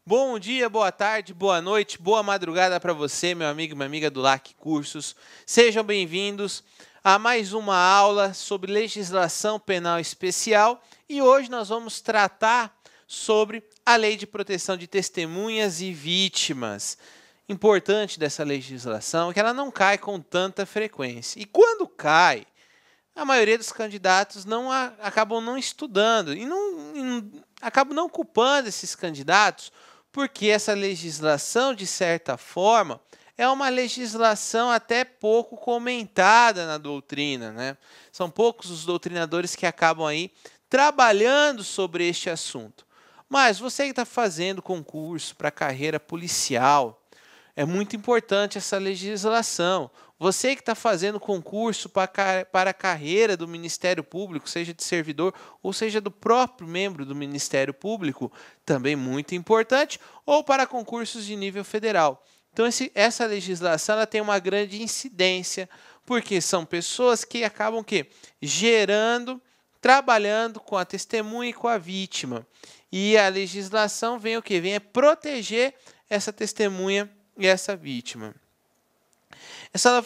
Bom dia, boa tarde, boa noite, boa madrugada para você, meu amigo e minha amiga do LAC Cursos. Sejam bem-vindos a mais uma aula sobre legislação penal especial e hoje nós vamos tratar sobre a Lei de Proteção de Testemunhas e Vítimas. Importante dessa legislação é que ela não cai com tanta frequência. E quando cai, a maioria dos candidatos acabam não estudando e acabam não culpando esses candidatos porque essa legislação, de certa forma, é uma legislação até pouco comentada na doutrina, né? São poucos os doutrinadores que acabam aí trabalhando sobre este assunto. Mas você que está fazendo concurso para carreira policial, é muito importante essa legislação. Você que está fazendo concurso para a carreira do Ministério Público, seja de servidor ou seja do próprio membro do Ministério Público, também muito importante, ou para concursos de nível federal. Então, essa legislação ela tem uma grande incidência, porque são pessoas que acabam gerando, trabalhando com a testemunha e com a vítima. E a legislação vem o quê? Vem proteger essa testemunha e essa vítima.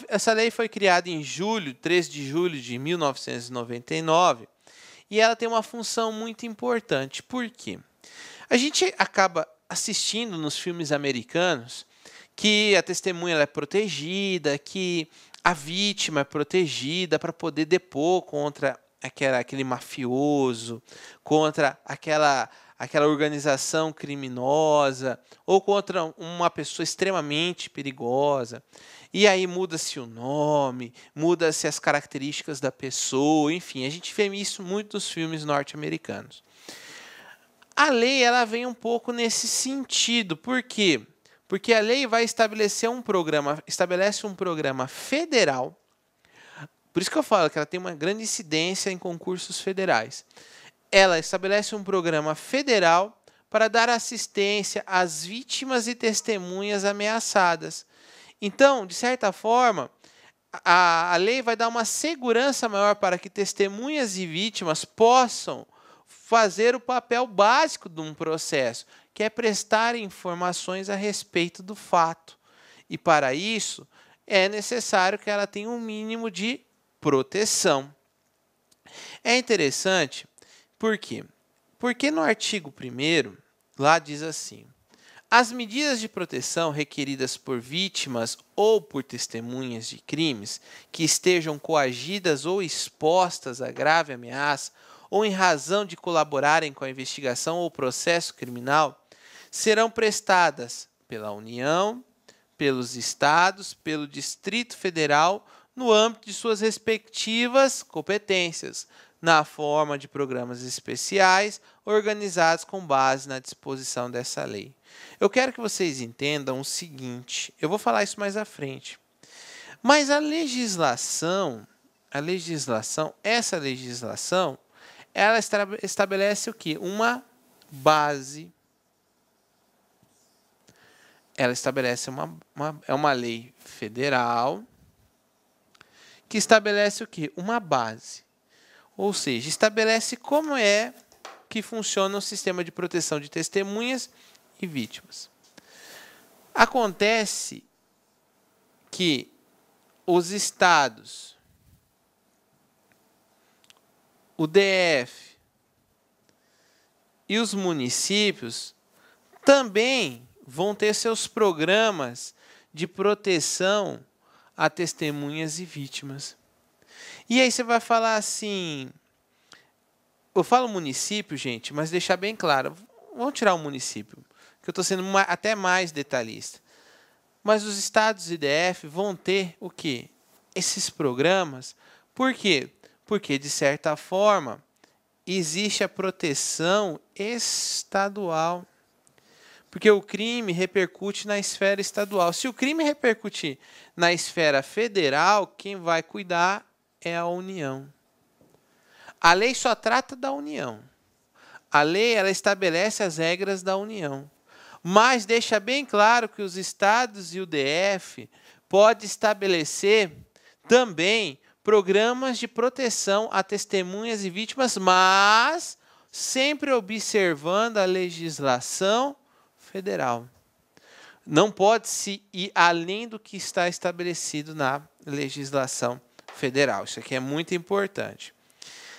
Essa lei foi criada em 3 de julho de 1999 e ela tem uma função muito importante. Por quê? A gente acaba assistindo nos filmes americanos que a testemunha ela é protegida, que a vítima é protegida para poder depor contra aquele mafioso, contra aquela organização criminosa ou contra uma pessoa extremamente perigosa. E aí muda-se o nome, muda-se as características da pessoa, enfim, a gente vê isso muito nos filmes norte-americanos. A lei ela vem um pouco nesse sentido. Por quê? Porque a lei vai estabelece um programa federal. Por isso que eu falo que ela tem uma grande incidência em concursos federais. Ela estabelece um programa federal para dar assistência às vítimas e testemunhas ameaçadas. Então, de certa forma, a lei vai dar uma segurança maior para que testemunhas e vítimas possam fazer o papel básico de um processo, que é prestar informações a respeito do fato. E para isso, é necessário que ela tenha um mínimo de proteção. É interessante, por quê? Porque no artigo 1º, lá diz assim: as medidas de proteção requeridas por vítimas ou por testemunhas de crimes que estejam coagidas ou expostas a grave ameaça ou em razão de colaborarem com a investigação ou processo criminal serão prestadas pela União, pelos Estados, pelo Distrito Federal, no âmbito de suas respectivas competências, na forma de programas especiais organizados com base na disposição dessa lei. Eu quero que vocês entendam o seguinte, eu vou falar isso mais à frente, mas essa legislação, ela estabelece o quê? Uma base. Ela estabelece uma lei federal que estabelece o quê? Uma base. Ou seja, estabelece como é que funciona o sistema de proteção de testemunhas e vítimas. Acontece que os estados, o DF e os municípios também vão ter seus programas de proteção a testemunhas e vítimas. E aí você vai falar assim, eu falo município, gente, mas deixar bem claro, vamos tirar o município, que eu estou sendo até mais detalhista. Mas os estados e DF vão ter o quê? Esses programas. Por quê? Porque, de certa forma, existe a proteção estadual. Porque o crime repercute na esfera estadual. Se o crime repercutir na esfera federal, quem vai cuidar é a União. A lei só trata da União. A lei ela estabelece as regras da União. Mas deixa bem claro que os estados e o DF podem estabelecer também programas de proteção a testemunhas e vítimas, mas sempre observando a legislação federal. Não pode se ir além do que está estabelecido na legislação federal. Isso aqui é muito importante.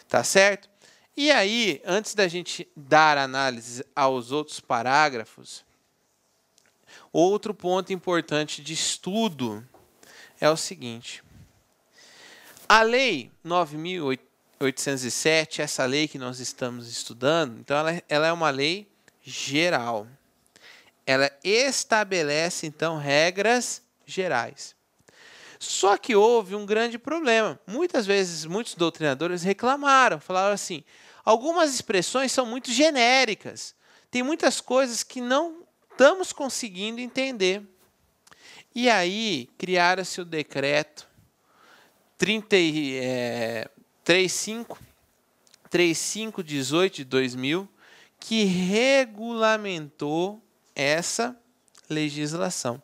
Tá certo? E aí, antes da gente dar análise aos outros parágrafos, outro ponto importante de estudo é o seguinte. A Lei 9.807, essa lei que nós estamos estudando, então ela é uma lei geral. Ela estabelece, então, regras gerais. Só que houve um grande problema. Muitas vezes, muitos doutrinadores reclamaram, falaram assim, algumas expressões são muito genéricas. Tem muitas coisas que não estamos conseguindo entender. E aí, criaram-se o decreto 3518 de 2000, que regulamentou essa legislação.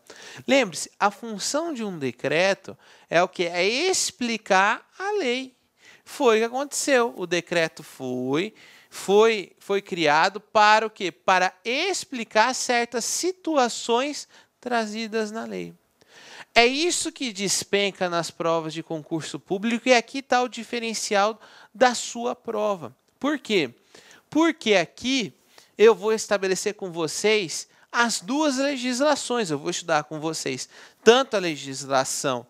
Lembre-se, a função de um decreto é o quê? É explicar a lei. Foi o que aconteceu. O decreto foi criado para o quê? Para explicar certas situações trazidas na lei. É isso que despenca nas provas de concurso público e aqui está o diferencial da sua prova. Por quê? Porque aqui eu vou estabelecer com vocês as duas legislações. Eu vou estudar com vocês tanto a legislação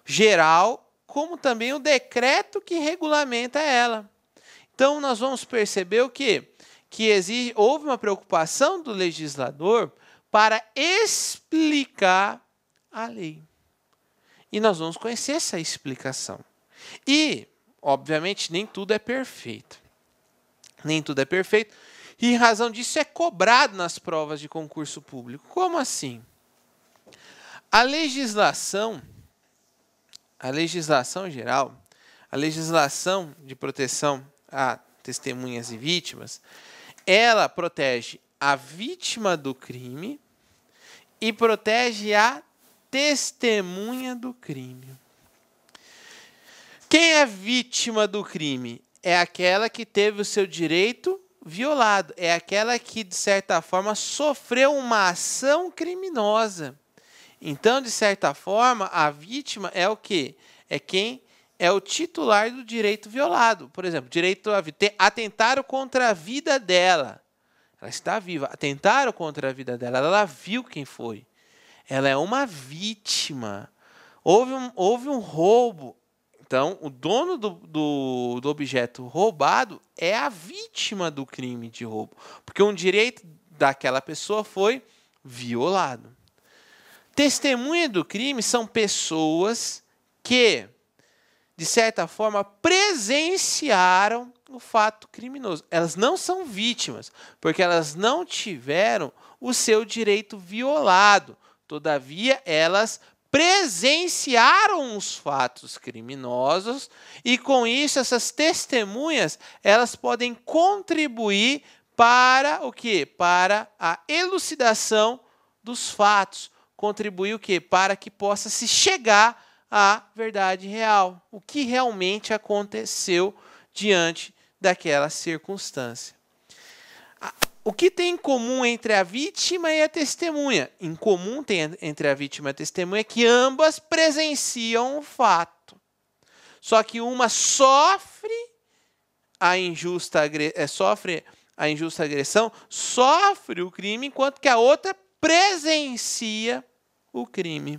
geral, como também o decreto que regulamenta ela. Então, nós vamos perceber o quê? Que houve uma preocupação do legislador para explicar a lei. E nós vamos conhecer essa explicação. E, obviamente, nem tudo é perfeito. Nem tudo é perfeito. E em razão disso é cobrado nas provas de concurso público. Como assim? A legislação geral, a legislação de proteção a testemunhas e vítimas, ela protege a vítima do crime e protege a testemunha do crime. Quem é vítima do crime? É aquela que teve o seu direito violado. É aquela que, de certa forma, sofreu uma ação criminosa. Então, de certa forma, a vítima é o quê? É quem é o titular do direito violado. Por exemplo, direito a vida. Atentaram contra a vida dela. Ela está viva. Atentaram contra a vida dela. Ela viu quem foi. Ela é uma vítima. Houve um roubo. Então, o dono do objeto roubado é a vítima do crime de roubo, porque um direito daquela pessoa foi violado. Testemunha do crime são pessoas que, de certa forma, presenciaram o fato criminoso. Elas não são vítimas, porque elas não tiveram o seu direito violado. Todavia, elas presenciaram os fatos criminosos e, com isso, essas testemunhas elas podem contribuir para o quê? Para a elucidação dos fatos. Contribuir o quê? Para que possa se chegar à verdade real. O que realmente aconteceu diante daquela circunstância. O que tem em comum entre a vítima e a testemunha? Em comum tem entre a vítima e a testemunha que ambas presenciam o fato. Só que uma sofre a injusta agressão, sofre o crime, enquanto que a outra presencia o crime.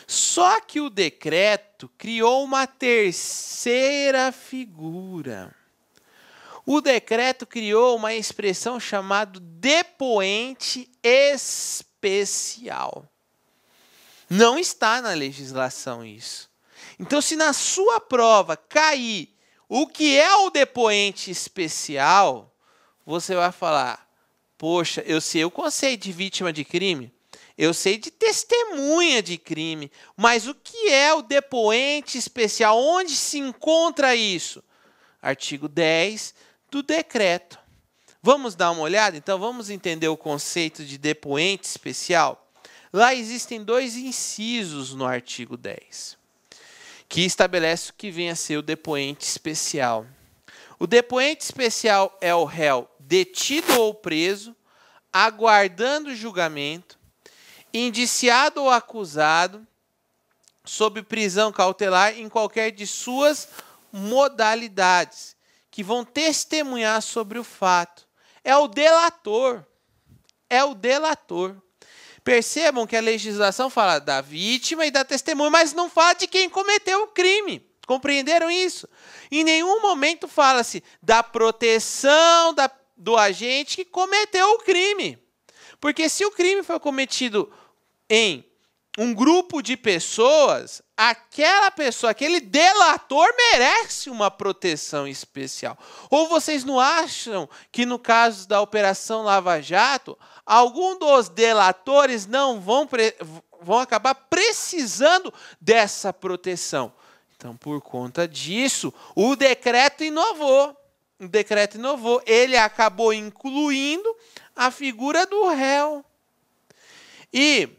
Só que o decreto criou uma terceira figura. O decreto criou uma expressão chamada depoente especial. Não está na legislação isso. Então, se na sua prova cair o que é o depoente especial, você vai falar, poxa, eu sei o conceito de vítima de crime, eu sei de testemunha de crime, mas o que é o depoente especial? Onde se encontra isso? Artigo 10 do decreto. Vamos dar uma olhada? Então, vamos entender o conceito de depoente especial? Lá existem dois incisos no artigo 10, que estabelece o que vem a ser o depoente especial. O depoente especial é o réu detido ou preso, aguardando julgamento, indiciado ou acusado, sob prisão cautelar em qualquer de suas modalidades, que vão testemunhar sobre o fato. É o delator. É o delator. Percebam que a legislação fala da vítima e da testemunha, mas não fala de quem cometeu o crime. Compreenderam isso? Em nenhum momento fala-se da proteção do agente que cometeu o crime. Porque se o crime foi cometido em um grupo de pessoas, aquela pessoa, aquele delator merece uma proteção especial. Ou vocês não acham que no caso da Operação Lava Jato, algum dos delatores não vão acabar precisando dessa proteção? Então, por conta disso, o decreto inovou. Ele acabou incluindo a figura do réu. E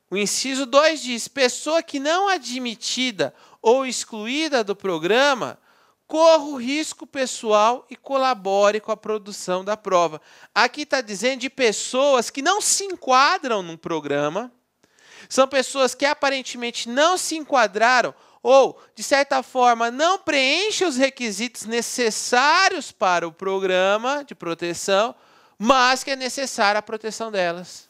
o inciso 2 diz: pessoa que não admitida ou excluída do programa, corra o risco pessoal e colabore com a produção da prova. Aqui está dizendo de pessoas que não se enquadram no programa, são pessoas que aparentemente não se enquadraram ou, de certa forma, não preenchem os requisitos necessários para o programa de proteção, mas que é necessária a proteção delas.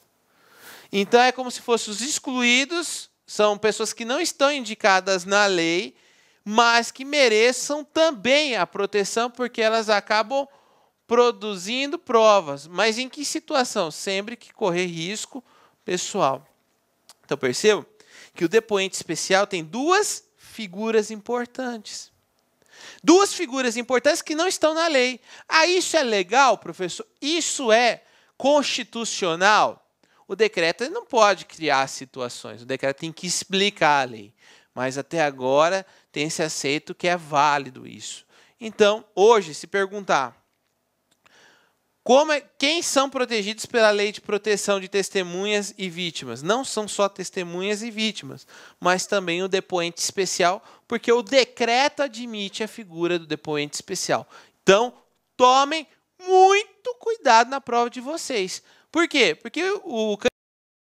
Então, é como se fossem os excluídos, são pessoas que não estão indicadas na lei, mas que mereçam também a proteção, porque elas acabam produzindo provas. Mas em que situação? Sempre que correr risco pessoal. Então, percebam que o depoente especial tem duas figuras importantes. Duas figuras importantes que não estão na lei. Ah, isso é legal, professor? Isso é constitucional? O decreto não pode criar situações, o decreto tem que explicar a lei. Mas até agora tem se aceito que é válido isso. Então, hoje, se perguntar quem são protegidos pela lei de proteção de testemunhas e vítimas? Não são só testemunhas e vítimas, mas também o depoente especial, porque o decreto admite a figura do depoente especial. Então, tomem muito cuidado na prova de vocês. Por quê? Porque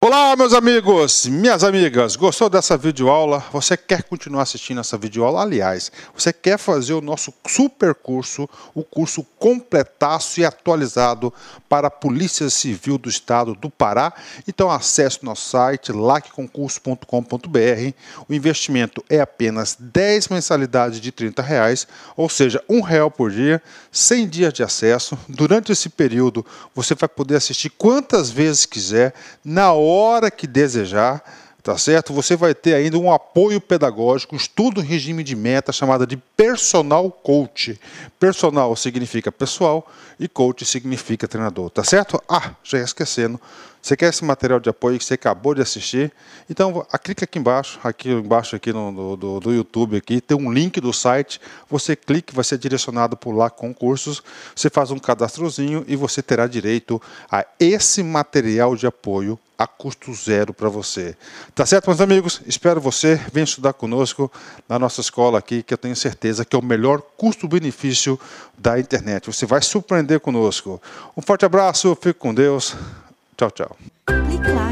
Olá, meus amigos, minhas amigas, gostou dessa videoaula? Você quer continuar assistindo essa videoaula? Aliás, você quer fazer o nosso super curso, o curso completaço e atualizado para a Polícia Civil do Estado do Pará? Então acesse o nosso site, lacconcurso.com.br. O investimento é apenas 10 mensalidades de R$30, ou seja, R$1 por dia, 100 dias de acesso. Durante esse período, você vai poder assistir quantas vezes quiser, na hora que desejar, tá certo? Você vai ter ainda um apoio pedagógico, estudo em regime de meta, chamada de personal coach. Personal significa pessoal e coach significa treinador, tá certo? Ah, já ia esquecendo. Você quer esse material de apoio que você acabou de assistir? Então, clica aqui embaixo do YouTube, aqui, tem um link do site. Você clica, vai ser direcionado por lá com cursos. Você faz um cadastrozinho e você terá direito a esse material de apoio a custo zero para você. Tá certo, meus amigos? Espero você. Venha estudar conosco na nossa escola aqui, que eu tenho certeza que é o melhor custo-benefício da internet. Você vai surpreender conosco. Um forte abraço, fique com Deus. Tchau, tchau. Clique lá.